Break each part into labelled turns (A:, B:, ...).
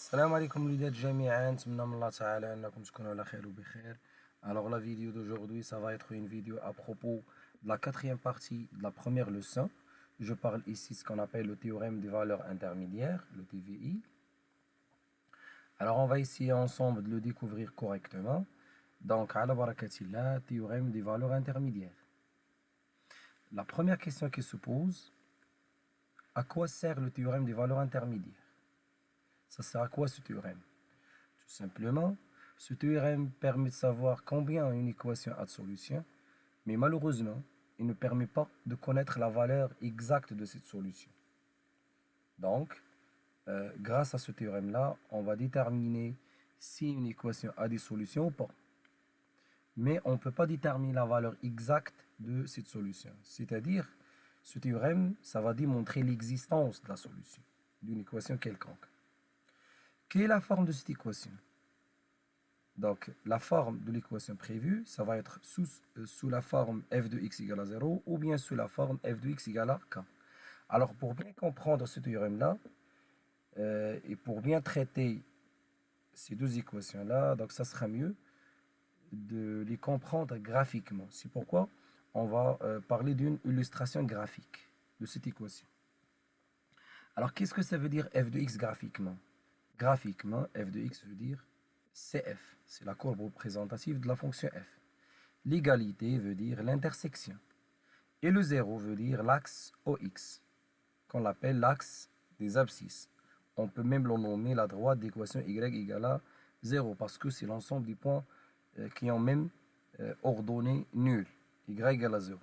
A: السلام عليكم وليدات جميعا نتمنى من الله تعالى انكم تكونوا على خير وبخير. Alors la vidéo d'aujourd'hui ça va être une vidéo à propos de la quatrième partie de la première leçon. Je parle ici de ce qu'on appelle le théorème des valeurs intermédiaires, le TVI. Alors on va essayer ensemble de le découvrir correctement. Donc ala barakatillah, théorème des valeurs intermédiaires. La première question qui se pose, à quoi sert le théorème des valeurs intermédiaires? Ça sert à quoi ce théorème? Tout simplement, ce théorème permet de savoir combien une équation a de solutions, mais malheureusement, il ne permet pas de connaître la valeur exacte de cette solution. Donc, grâce à ce théorème-là, on va déterminer si une équation a des solutions ou pas. Mais on ne peut pas déterminer la valeur exacte de cette solution. C'est-à-dire, ce théorème, ça va démontrer l'existence de la solution d'une équation quelconque. Quelle est la forme de cette équation? Donc, la forme de l'équation prévue, ça va être sous la forme f de x égale à 0 ou bien sous la forme f de x égale à k. Alors, pour bien comprendre ce théorème-là, et pour bien traiter ces deux équations-là, donc ça sera mieux de les comprendre graphiquement. C'est pourquoi on va parler d'une illustration graphique de cette équation. Alors, qu'est-ce que ça veut dire f de x graphiquement? Graphiquement, f de x veut dire CF, c'est la courbe représentative de la fonction f. L'égalité veut dire l'intersection. Et le 0 veut dire l'axe OX, qu'on appelle l'axe des abscisses. On peut même le nommer la droite d'équation y égale à 0, parce que c'est l'ensemble des points qui ont même ordonnée nulle, y égale à 0.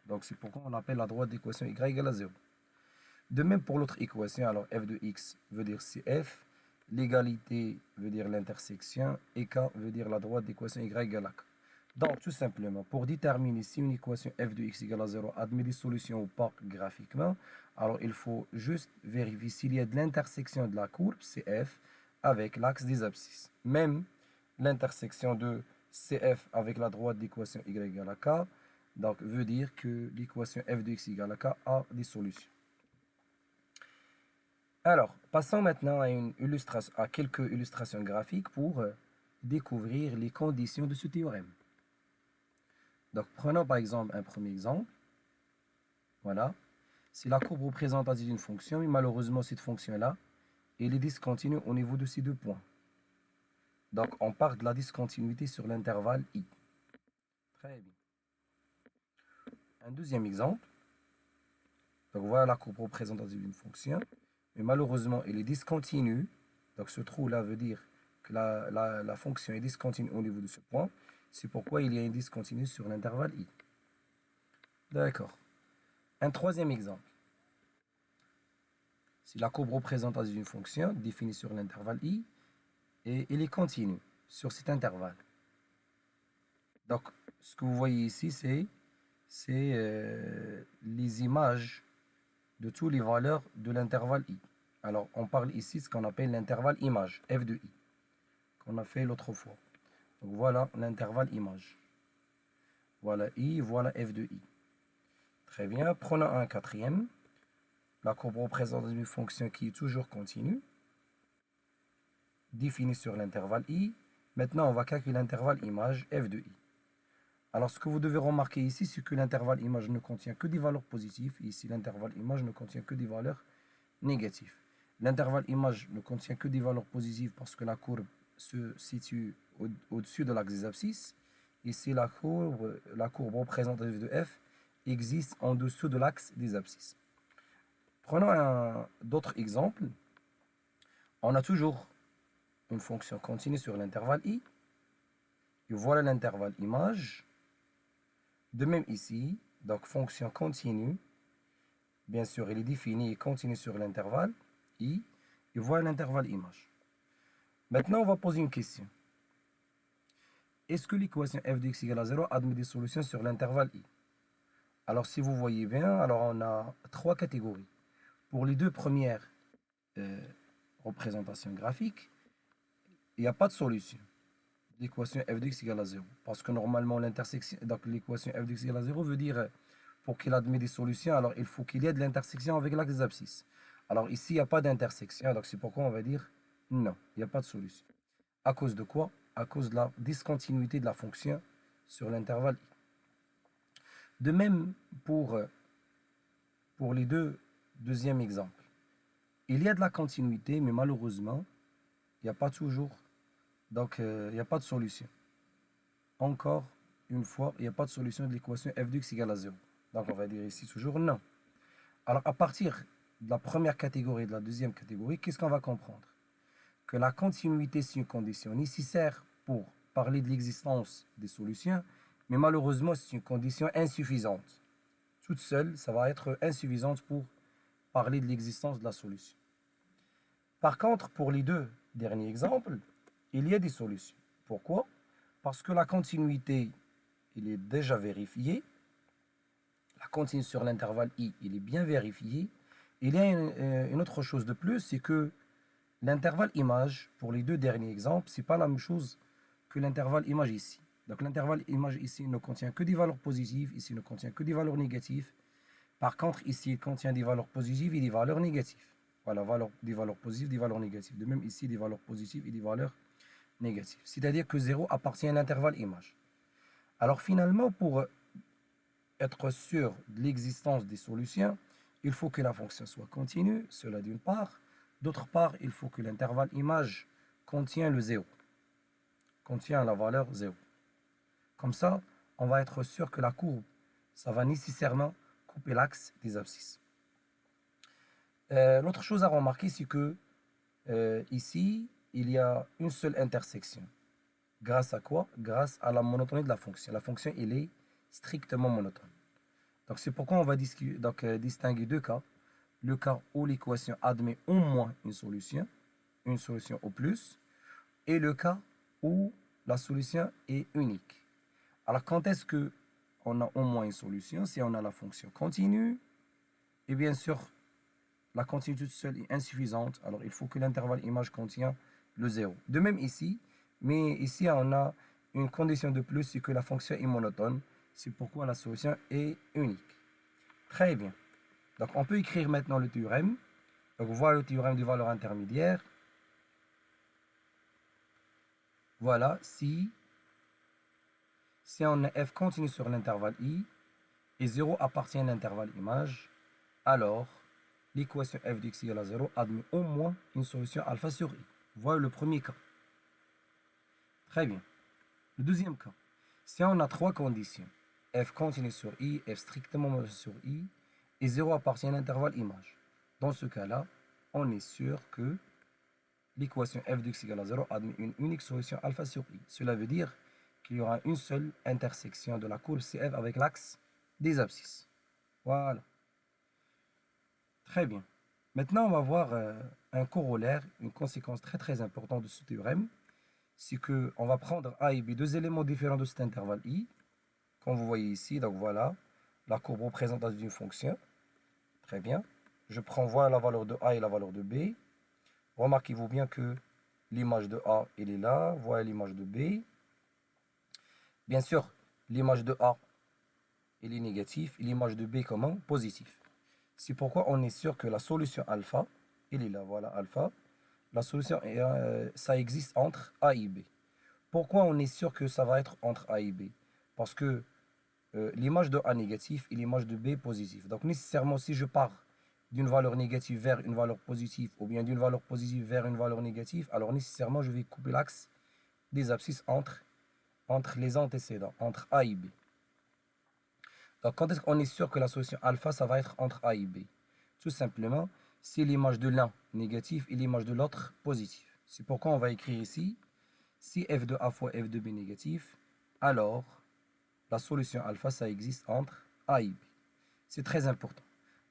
A: Donc c'est pourquoi on appelle la droite d'équation y égale à 0. De même pour l'autre équation, alors f de x veut dire CF, l'égalité veut dire l'intersection et k veut dire la droite d'équation y égale à k. Donc tout simplement, pour déterminer si une équation f de x égale à 0 admet des solutions ou pas graphiquement, alors il faut juste vérifier s'il y a de l'intersection de la courbe CF avec l'axe des abscisses. Même l'intersection de CF avec la droite d'équation y égale à k, donc veut dire que l'équation f de x égale à k a des solutions. Alors, passons maintenant à quelques illustrations graphiques pour découvrir les conditions de ce théorème. Donc, prenons par exemple un premier exemple. Voilà. C'est la courbe représentative d'une fonction, mais malheureusement, cette fonction-là, elle est discontinue au niveau de ces deux points. Donc, on part de la discontinuité sur l'intervalle i. Très bien. Un deuxième exemple. Donc, voilà la courbe représentative d'une fonction. Mais malheureusement, elle est discontinue. Donc ce trou-là veut dire que la fonction est discontinue au niveau de ce point. C'est pourquoi il y a une discontinue sur l'intervalle i. D'accord. Un troisième exemple. C'est la courbe représentative d'une fonction définie sur l'intervalle i et elle est continue sur cet intervalle. Donc ce que vous voyez ici, c'est les images de toutes les valeurs de l'intervalle i. Alors, on parle ici de ce qu'on appelle l'intervalle image, f de i, qu'on a fait l'autre fois. Donc voilà l'intervalle image. Voilà i, voilà f de i. Très bien, prenons un quatrième. La courbe représente une fonction qui est toujours continue, définie sur l'intervalle i. Maintenant, on va calculer l'intervalle image, f de i. Alors, ce que vous devez remarquer ici, c'est que l'intervalle image ne contient que des valeurs positives. Ici, l'intervalle image ne contient que des valeurs négatives. L'intervalle image ne contient que des valeurs positives parce que la courbe se situe au-dessus de l'axe des abscisses. Ici, la courbe représentative de f existe en dessous de l'axe des abscisses. Prenons d'autres exemples. On a toujours une fonction continue sur l'intervalle i. Et voilà l'intervalle image. De même ici, donc fonction continue, bien sûr, elle est définie et continue sur l'intervalle i, et voilà l'intervalle image. Maintenant, on va poser une question. Est-ce que l'équation f de x égale à 0 admet des solutions sur l'intervalle i? Alors, si vous voyez bien, alors on a trois catégories. Pour les deux premières représentations graphiques, il n'y a pas de solution. L'équation f de x égale à 0. Parce que normalement, l'intersection, donc l'équation f de x égale à 0 veut dire, pour qu'il admette des solutions, alors il faut qu'il y ait de l'intersection avec l'axe des abscisses. Alors ici, il n'y a pas d'intersection, donc c'est pourquoi on va dire Non, il n'y a pas de solution. À cause de quoi? À cause de la discontinuité de la fonction sur l'intervalle i. De même pour les deuxièmes exemples. Il y a de la continuité, mais malheureusement, il n'y a pas toujours, donc il n'y a pas de solution. Encore une fois, il n'y a pas de solution de l'équation f de x égale à 0. Donc on va dire ici toujours non. Alors à partir de la première catégorie et de la deuxième catégorie, qu'est-ce qu'on va comprendre? Que la continuité, c'est une condition nécessaire pour parler de l'existence des solutions, mais malheureusement, c'est une condition insuffisante. Toute seule, ça va être insuffisante pour parler de l'existence de la solution. Par contre, pour les deux derniers exemples, il y a des solutions. Pourquoi? Parce que la continuité, il est déjà vérifiée. La continuité sur l'intervalle i, il est bien vérifié. Il y a une autre chose de plus, c'est que l'intervalle image, pour les deux derniers exemples, c'est pas la même chose que l'intervalle image ici. Donc l'intervalle image ici ne contient que des valeurs positives, ici ne contient que des valeurs négatives. Par contre, ici, il contient des valeurs positives et des valeurs négatives. Voilà, des valeurs positives, des valeurs négatives. De même ici, des valeurs positives et des valeurs négatives. C'est-à-dire que 0 appartient à l'intervalle image. Alors finalement, pour être sûr de l'existence des solutions, il faut que la fonction soit continue, cela d'une part. D'autre part, il faut que l'intervalle image contienne le 0, contient la valeur 0. Comme ça, on va être sûr que la courbe, ça va nécessairement couper l'axe des abscisses. L'autre chose à remarquer, c'est que ici, il y a une seule intersection. Grâce à quoi? Grâce à la monotonie de la fonction. La fonction, elle est strictement monotone. Donc, c'est pourquoi on va distinguer deux cas. Le cas où l'équation admet au moins une solution au plus, et le cas où la solution est unique. Alors, quand est-ce qu'on a au moins une solution? Si on a la fonction continue, et bien sûr, la continuité seule est insuffisante, alors il faut que l'intervalle image contienne le 0. De même ici, mais ici on a une condition de plus, c'est que la fonction est monotone, c'est pourquoi la solution est unique. Très bien. Donc on peut écrire maintenant le théorème. Donc voilà le théorème des valeurs intermédiaires. Voilà, si on a f continue sur l'intervalle i et 0 appartient à l'intervalle image, alors l'équation f de x égale à 0 admet au moins une solution alpha sur i. Voilà le premier cas. Très bien. Le deuxième cas, si on a trois conditions, f continue sur i, f strictement sur i, et 0 appartient à l'intervalle image. Dans ce cas-là, on est sûr que l'équation f de x égale à 0 admet une unique solution alpha sur i. Cela veut dire qu'il y aura une seule intersection de la courbe CF avec l'axe des abscisses. Voilà. Très bien. Maintenant, on va voir un corollaire, une conséquence très très importante de ce théorème. C'est qu'on va prendre A et B, deux éléments différents de cet intervalle I. Comme vous voyez ici, donc voilà, la courbe représentative d'une fonction. Très bien. Je prends voilà la valeur de A et la valeur de B. Remarquez-vous bien que l'image de A, elle est là. Voilà l'image de B. Bien sûr, l'image de A, elle est négative. Et l'image de B, comment? Positive. C'est pourquoi on est sûr que la solution alpha, elle est là, voilà alpha. La solution, ça existe entre A et B. Pourquoi on est sûr que ça va être entre A et B? Parce que l'image de A négative et l'image de B positive. Donc nécessairement, si je pars d'une valeur négative vers une valeur positive, ou bien d'une valeur positive vers une valeur négative, alors nécessairement, je vais couper l'axe des abscisses entre les antécédents, entre A et B. Donc quand est-ce qu'on est sûr que la solution alpha, ça va être entre A et B? Tout simplement, si l'image de l'un négative et l'image de l'autre positive. C'est pourquoi on va écrire ici, si f de A fois f de B négatif, alors la solution alpha, ça existe entre A et B. C'est très important.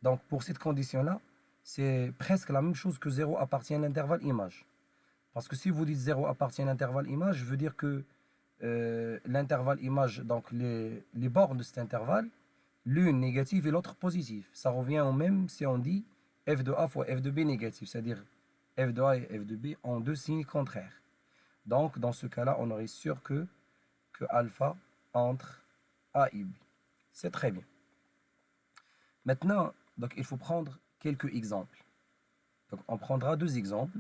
A: Donc pour cette condition-là, c'est presque la même chose que 0 appartient à l'intervalle image. Parce que si vous dites 0 appartient à l'intervalle image, je veux dire que l'intervalle image, donc les bornes de cet intervalle, l'une négative et l'autre positive. Ça revient au même si on dit f de A fois f de B négatif, c'est-à-dire f de A et f de B ont deux signes contraires. Donc dans ce cas-là, on aurait sûr que alpha entre A et B. C'est très bien. Maintenant, donc, il faut prendre quelques exemples. Donc, on prendra deux exemples.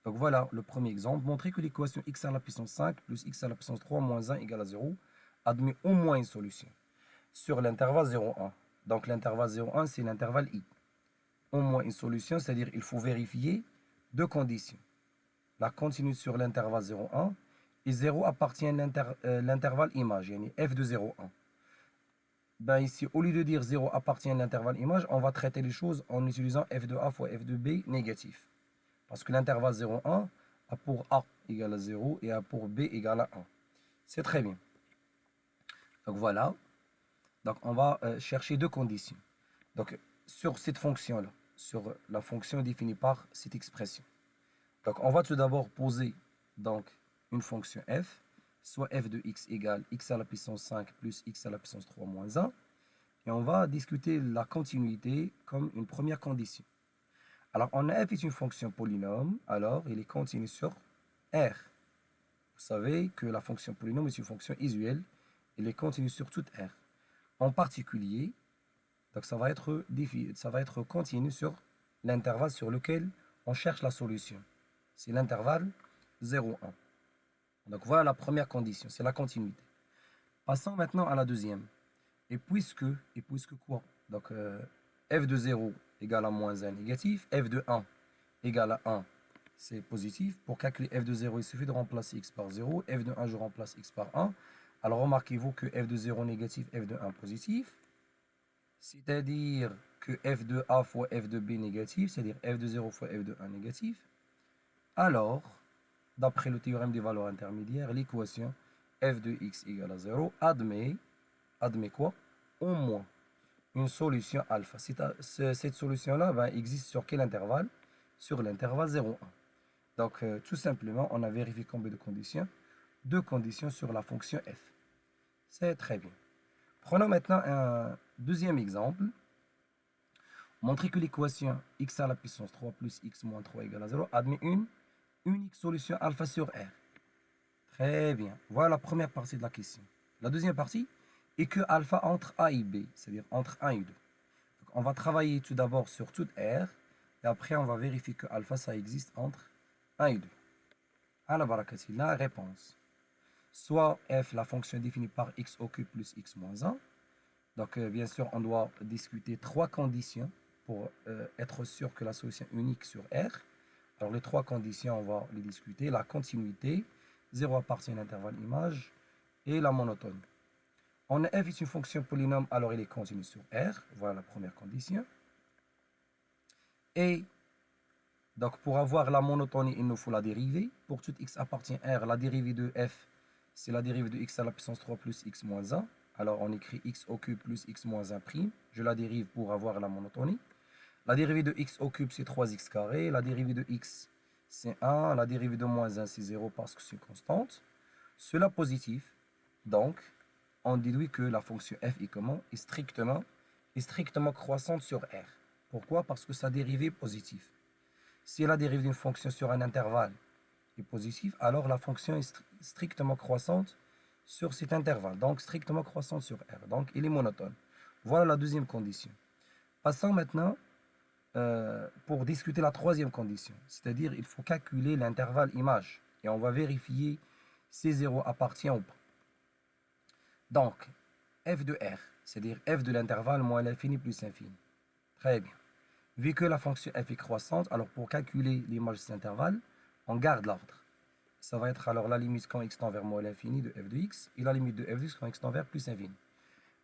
A: Donc voilà le premier exemple. Montrer que l'équation x à la puissance 5 plus x à la puissance 3 moins 1 égale à 0 admet au moins une solution sur l'intervalle 0,1. Donc l'intervalle 0,1, c'est l'intervalle i. Au moins une solution, c'est-à-dire il faut vérifier deux conditions. La continue sur l'intervalle 0,1 et 0 appartient à l'intervalle image, yani f de 0,1. Ben ici, au lieu de dire 0 appartient à l'intervalle image, on va traiter les choses en utilisant f de a fois f de b négatif. Parce que l'intervalle 0,1 a pour a égale à 0 et a pour b égale à 1. C'est très bien. Donc voilà. Donc on va chercher deux conditions. Donc sur cette fonction-là, sur la fonction définie par cette expression. Donc on va tout d'abord poser donc une fonction f, soit f de x égale x à la puissance 5 plus x à la puissance 3 moins 1. Et on va discuter la continuité comme une première condition. Alors, on a f est une fonction polynôme, alors il est continu sur R. Vous savez que la fonction polynôme est une fonction usuelle, il est continu sur toute R. En particulier, donc ça va être continu sur l'intervalle sur lequel on cherche la solution. C'est l'intervalle 0,1. Donc voilà la première condition, c'est la continuité. Passons maintenant à la deuxième. Et puisque quoi? Donc f de 0 égale à moins 1 négatif, f de 1 égale à 1, c'est positif. Pour calculer f de 0, il suffit de remplacer x par 0. F de 1, je remplace x par 1. Alors remarquez-vous que f de 0 négatif, f de 1 positif. C'est-à-dire que f de a fois f de b négatif, c'est-à-dire f de 0 fois f de 1 négatif. Alors, d'après le théorème des valeurs intermédiaires, l'équation f de x égale à 0 admet quoi? Au moins une solution alpha. Cette solution-là existe sur quel intervalle? Sur l'intervalle 0,1. Donc, tout simplement, on a vérifié combien de conditions? Deux conditions sur la fonction f. C'est très bien. Prenons maintenant un deuxième exemple. Montrer que l'équation x à la puissance 3 plus x moins 3 égale à 0 admet une unique solution alpha sur R. Très bien. Voilà la première partie de la question. La deuxième partie est que alpha entre A et B, c'est-à-dire entre 1 et 2. Donc, on va travailler tout d'abord sur toute R, et après on va vérifier que alpha, ça existe entre 1 et 2. Alors voilà, la réponse. Soit f, la fonction définie par x au cube plus x moins 1. Donc, bien sûr, on doit discuter trois conditions pour être sûr que la solution est unique sur R. Alors, les trois conditions, on va les discuter. La continuité, 0 appartient à l'intervalle image, et la monotonie. On a f est une fonction polynôme, alors il est continu sur R. Voilà la première condition. Et donc, pour avoir la monotonie, il nous faut la dérivée. Pour tout x appartient à R, la dérivée de f, c'est la dérivée de x à la puissance 3 plus x moins 1. Alors, on écrit x au cube plus x moins 1 prime. Je la dérive pour avoir la monotonie. La dérivée de x au cube, c'est 3x carré. La dérivée de x, c'est 1. La dérivée de moins 1, c'est 0 parce que c'est constante. Cela positif. Donc, on déduit que la fonction f est comment? Est strictement croissante sur R. Pourquoi? Parce que sa dérivée est positive. Si la dérivée d'une fonction sur un intervalle est positive, alors la fonction est strictement croissante sur cet intervalle, donc strictement croissante sur R. Donc, il est monotone. Voilà la deuxième condition. Passons maintenant pour discuter la troisième condition, c'est-à-dire il faut calculer l'intervalle image et on va vérifier si 0 appartient ou pas. Donc, f de R, c'est-à-dire f de l'intervalle moins l'infini plus l'infini. Très bien. Vu que la fonction f est croissante, alors pour calculer l'image de cet intervalle, on garde l'ordre. Ça va être alors la limite quand x tend vers moins l'infini de f de x et la limite de f de x quand x tend vers plus l'infini.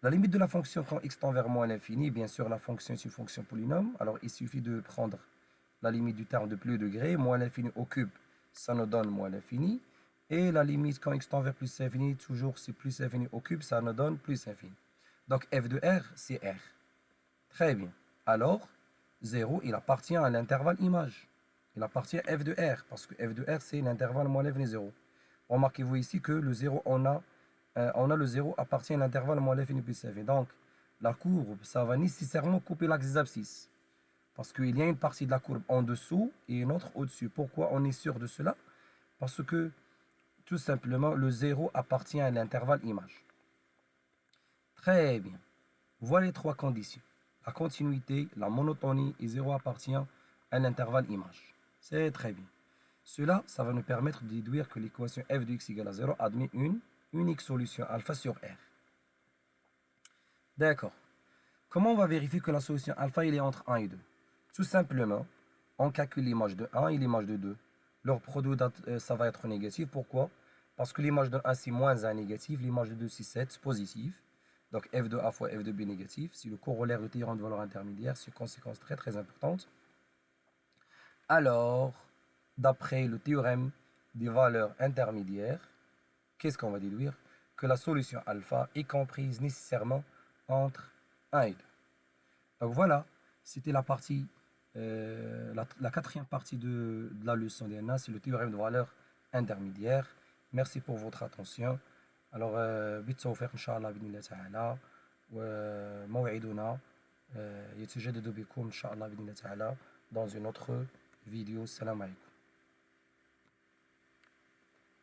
A: La limite de la fonction quand x tend vers moins l'infini, bien sûr la fonction est une fonction polynôme, alors il suffit de prendre la limite du terme de plus degré, moins l'infini au cube, ça nous donne moins l'infini, et la limite quand x tend vers plus l'infini, toujours c'est plus l'infini au cube, ça nous donne plus l'infini. Donc f de R, c'est R. Très bien. Alors, 0, il appartient à l'intervalle image. Il appartient à f de R, parce que f de R, c'est l'intervalle moins l'infini 0. Remarquez-vous ici que le 0, on a le 0 appartient à l'intervalle moins l'infini plus l'infini. Donc, la courbe, ça va nécessairement couper l'axe des abscisses. Parce qu'il y a une partie de la courbe en dessous et une autre au-dessus. Pourquoi on est sûr de cela? Parce que, tout simplement, le 0 appartient à l'intervalle image. Très bien. Voilà les trois conditions. La continuité, la monotonie et 0 appartient à l'intervalle image. C'est très bien. Cela, ça va nous permettre de déduire que l'équation f de x égale à 0 admet une unique solution alpha sur R. D'accord. Comment on va vérifier que la solution alpha il est entre 1 et 2? Tout simplement, on calcule l'image de 1 et l'image de 2. Leur produit, ça va être négatif. Pourquoi? Parce que l'image de 1 c'est moins 1 négatif, l'image de 2 c'est 7 positif. Donc f de a fois f de b négatif. C'est le corollaire de théorème de valeur intermédiaire. C'est une conséquence très très importante. Alors, d'après le théorème des valeurs intermédiaires, qu'est-ce qu'on va déduire? Que la solution alpha est comprise nécessairement entre 1 et 2. Donc voilà, c'était la partie, la quatrième partie de la leçon DNA, c'est le théorème de valeur intermédiaire. Merci pour votre attention. Alors, بالتوفيق إن شاء الله بإذن الله تعالى وموعدنا يتجدد بكم إن شاء الله بإذن الله تعالى dans une autre vidéo. Salam alaikum.